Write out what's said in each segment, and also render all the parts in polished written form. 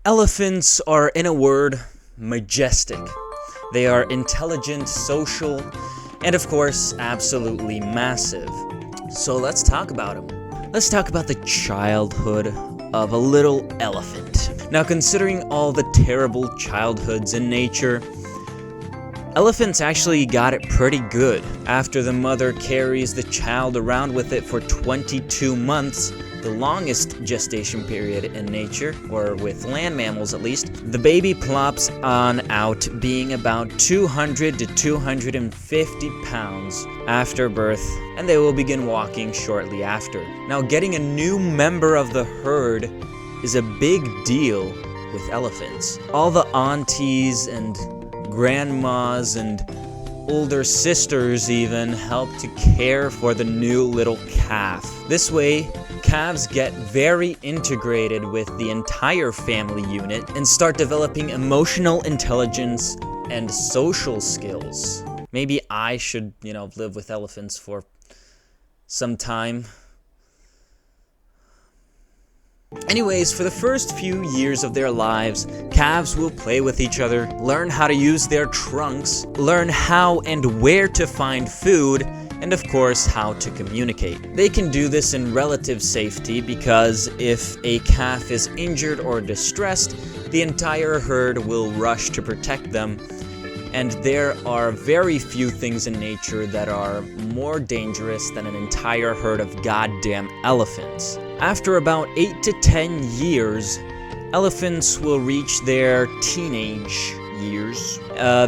Elephants are, in a word, majestic. They are intelligent, social, and of course, absolutely massive. So let's talk about them. Let's talk about the childhood of a little elephant. Now, considering all the terrible childhoods in nature, elephants actually got it pretty good. After the mother carries the child around with it for 22 months, the longest gestation period in nature, or with land mammals at least, the baby plops on out being about 200 to 250 pounds after birth, and they will begin walking shortly after. Now, getting a new member of the herd is a big deal with elephants. All the aunties and grandmas and older sisters even help to care for the new little calf. This way, calves get very integrated with the entire family unit and start developing emotional intelligence and social skills. Maybe I should, live with elephants for some time. Anyways, for the first few years of their lives, calves will play with each other, learn how to use their trunks, learn how and where to find food, and of course, how to communicate. They can do this in relative safety because if a calf is injured or distressed, the entire herd will rush to protect them, and there are very few things in nature that are more dangerous than an entire herd of goddamn elephants. After about 8 to 10 years, elephants will reach their teenage years,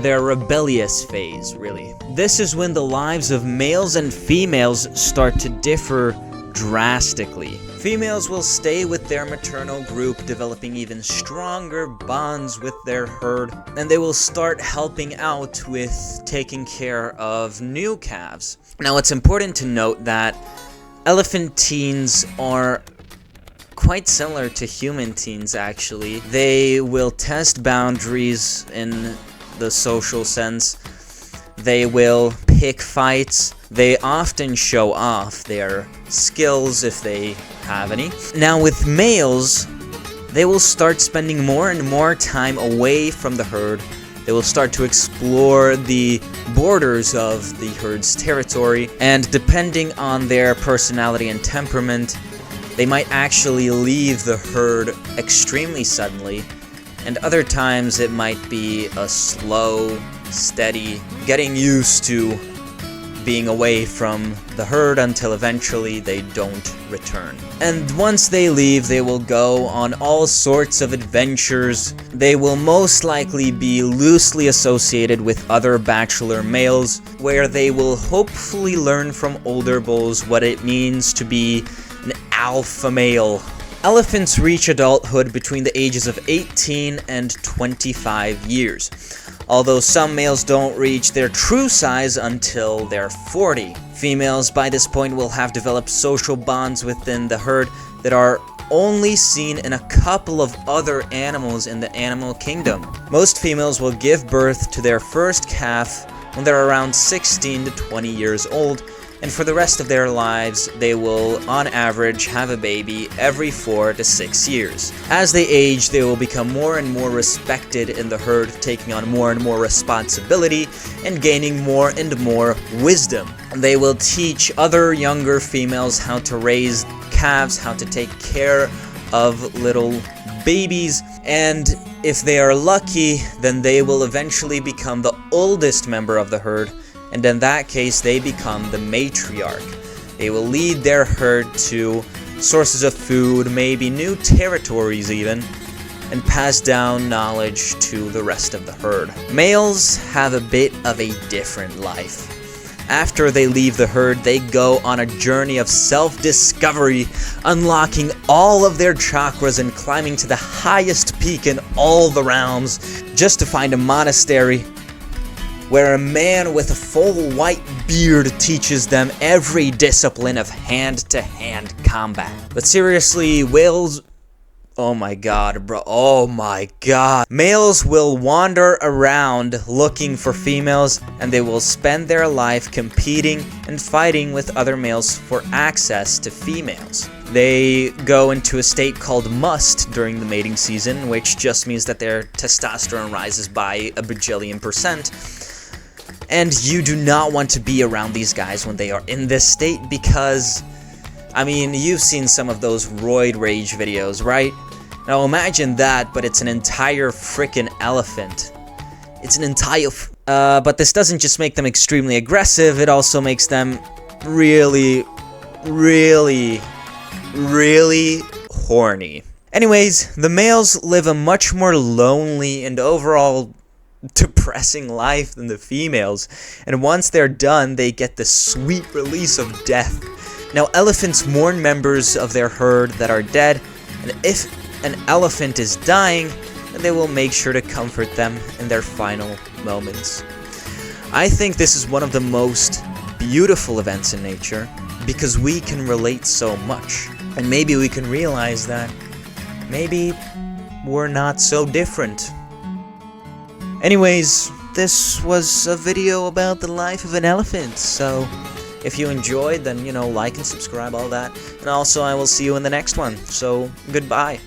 their rebellious phase, really. This is when the lives of males and females start to differ drastically. Females will stay with their maternal group, developing even stronger bonds with their herd, and they will start helping out with taking care of new calves. Now, it's important to note that elephant teens are quite similar to human teens, actually. They will test boundaries in the social sense. They will pick fights. They often show off their skills if they have any. Now, with males, they will start spending more and more time away from the herd. They will start to explore the borders of the herd's territory, and depending on their personality and temperament, they might actually leave the herd extremely suddenly, and other times it might be a slow, steady getting used to being away from the herd until eventually they don't return. And once they leave, they will go on all sorts of adventures. They will most likely be loosely associated with other bachelor males, where they will hopefully learn from older bulls what it means to be an alpha male. Elephants reach adulthood between the ages of 18 and 25 years. Although some males don't reach their true size until they're 40. Females by this point will have developed social bonds within the herd that are only seen in a couple of other animals in the animal kingdom. Most females will give birth to their first calf when they're around 16 to 20 years old, and for the rest of their lives, they will, on average, have a baby every 4 to 6 years. As they age, they will become more and more respected in the herd, taking on more and more responsibility and gaining more and more wisdom. They will teach other younger females how to raise calves, how to take care of little babies, and if they are lucky, then they will eventually become the oldest member of the herd, and in that case, they become the matriarch. They will lead their herd to sources of food, maybe new territories even, and pass down knowledge to the rest of the herd. Males have a bit of a different life. After they leave the herd, they go on a journey of self-discovery, unlocking all of their chakras and climbing to the highest peak in all the realms, just to find a monastery where a man with a full white beard teaches them every discipline of hand-to-hand combat. But seriously, whales... Oh my god, bro. Oh my god. Males will wander around looking for females, and they will spend their life competing and fighting with other males for access to females. They go into a state called must during the mating season, which just means that their testosterone rises by a bajillion%. And you do not want to be around these guys when they are in this state because, I mean, you've seen some of those roid rage videos, right? Now imagine that, but it's an entire frickin' elephant. It's an entire... but this doesn't just make them extremely aggressive, it also makes them really horny. Anyways, the males live a much more lonely and overall depressing life than the females, and once they're done, they get the sweet release of death. Now, elephants mourn members of their herd that are dead, and if an elephant is dying, then they will make sure to comfort them in their final moments. I think this is one of the most beautiful events in nature, because we can relate so much, and maybe we can realize that maybe we're not so different. Anyways, this was a video about the life of an elephant, so if you enjoyed, then, like and subscribe, all that, and also I will see you in the next one, so goodbye.